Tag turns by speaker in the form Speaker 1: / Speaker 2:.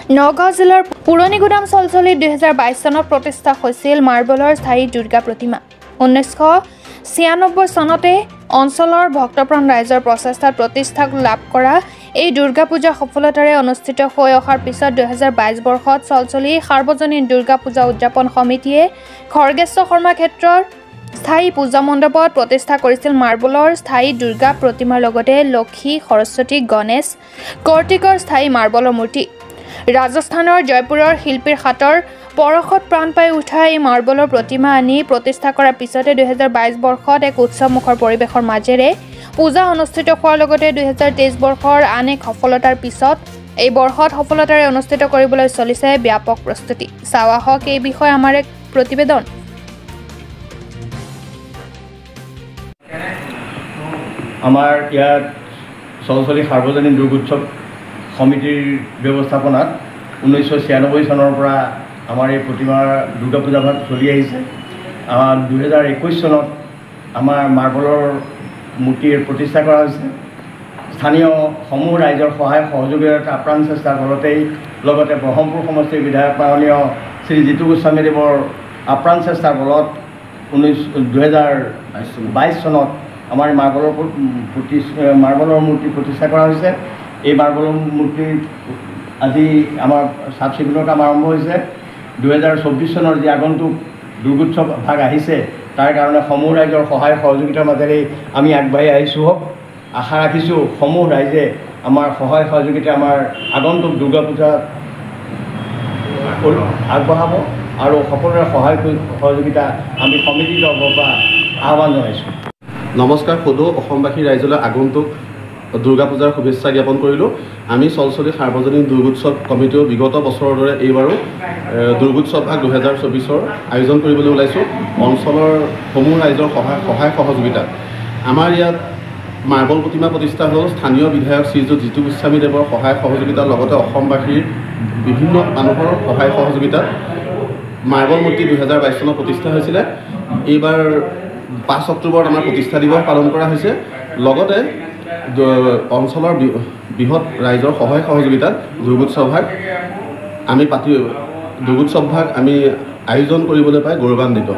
Speaker 1: নগাঁও জিলাৰ পুৰণিগুদাম চলচলিত 2022 চনত প্ৰতিষ্ঠা হৈছিল মাৰ্বলৰ স্থায়ী দুৰ্গা প্ৰতিমা। 1996 চনতে অঞ্চলৰ ভক্তপ্ৰাণ ৰাইজৰ প্ৰচেষ্টাত প্ৰতিষ্ঠা লাভ কৰা এই দুৰ্গা পূজা সফলতাৰে অনুষ্ঠিত হৈ অহাৰ পিছত 2022 বৰ্ষত চলচলি সাৰ্বজনীন দুৰ্গা পূজা উদযাপন সমিতিয়ে খৰ্গেশ্বৰ শৰ্মা ক্ষেত্ৰৰ স্থায়ী পূজা মণ্ডপত প্ৰতিষ্ঠা কৰিছিল মাৰ্বলৰ স্থায়ী দুৰ্গা প্ৰতিমাৰ লগতে লক্ষী, সৰস্বতী, গণেশ, কাৰ্তিকৰ স্থায়ী মাৰ্বলৰ মূৰ্তি। ৰাজস্থানৰ জয়পুৰৰ শিল্পীৰ হাতৰ পৰশত প্ৰাণ পাই উঠা এই মাৰ্বলৰ প্ৰতিমা আনি প্ৰতিষ্ঠা কৰাৰ পিছতে 2022 বৰ্ষত এক উৎসৱমুখৰ পৰিৱেশৰ মাজেৰে পূজা অনুষ্ঠিত হোৱাৰ লগতে 2023 বৰ্ষৰ আন এক সফলতাৰ পিছত এই বৰ্ষত সফলতাৰে অনুষ্ঠিত কৰিবলৈ চলিছে ব্যাপক প্ৰস্তুতি। চাৱা হওক এই বিষয়ে আমাৰ এক প্ৰতিবেদন।
Speaker 2: আমাৰ ইয়াত চলচলি সাৰ্বজনীন দুৰ্গোৎসৱ সমিতিৰ ব্যৱস্থাপনাত 1996 চনৰ পৰা আমাৰ এই প্ৰতিমাৰ দুৰ্গা পূজাভাগ চলি আহিছে। 2021 চনত আমাৰ মাৰ্বলৰ মূৰ্তিৰ প্ৰতিষ্ঠা কৰা হৈছে। স্থানীয় সমূহ ৰাইজৰ সহায় সহযোগিতাৰ আপ্ৰাণ চেষ্টাৰ ফলতেই লগতে ব্ৰহ্মপুৰ সমষ্টিৰ বিধায়ক মাননীয় শ্ৰী জিতু গোস্বামীদেৱৰ আপ্ৰাণ চেষ্টাৰ ফলত 2022 চনত আমাৰ মাৰ্বলৰ মূৰ্তি প্ৰতিষ্ঠা কৰা হৈছে। এই মাৰ্বলৰ মূৰ্তি আজি আমাৰ চাফ চিকুণৰ কাম আৰম্ভ হৈছে। 2024 চনৰ যি আগন্তুক দুৰ্গোৎসৱ ভাগ আহিছে তাৰ কাৰণে সমূহ ৰাইজৰ সহায় সহযোগিতাৰ মাজেৰে আমি আগবাঢ়ি আহিছোঁ। আশা ৰাখিছোঁ সমূহ ৰাইজে আমাৰ সহায় সহযোগিতা আমাৰ আগন্তুক দুৰ্গা পূজা আগবঢ়াব আৰু সকলোৰে সহায় সহযোগিতা আমি সমিতিৰ তৰফৰ পৰা আহ্বান জনাইছোঁ।
Speaker 3: নমস্কাৰ, সদৌ অসমবাসী ৰাইজলৈ আগন্তুক দুৰ্গা পূজাৰ শুভেচ্ছা জ্ঞাপন কৰিলোঁ। আমি চলচলি সাৰ্বজনীন দুৰ্গোৎসৱ কমিটিও বিগত বছৰৰ দৰে এইবাৰো দুৰ্গোৎসৱ ভাগ 2024 আয়োজন কৰিবলৈ ওলাইছোঁ। অঞ্চলৰ সমূহ ৰাইজৰ সহায় সহযোগিতাত আমাৰ ইয়াত মাৰ্বল প্ৰতিমা প্ৰতিষ্ঠা হ'ল স্থানীয় বিধায়ক শ্ৰীযুত জিতু গোস্বামীদেৱৰ সহায় সহযোগিতাৰ লগতে অসমবাসীৰ বিভিন্ন মানুহৰ সহায় সহযোগিতাত মাৰ্বল মূৰ্তি 2022 চনত প্ৰতিষ্ঠা হৈছিলে। এইবাৰ 5 অক্টোবৰত আমাৰ প্ৰতিষ্ঠা দিৱস পালন কৰা হৈছে। লগতে অঞ্চলৰ বৃহৎ ৰাইজৰ সহায় সহযোগিতাত দুৰ্গোৎসৱ ভাগ আমি আয়োজন কৰিবলৈ পাই গৌৰৱান্বিত।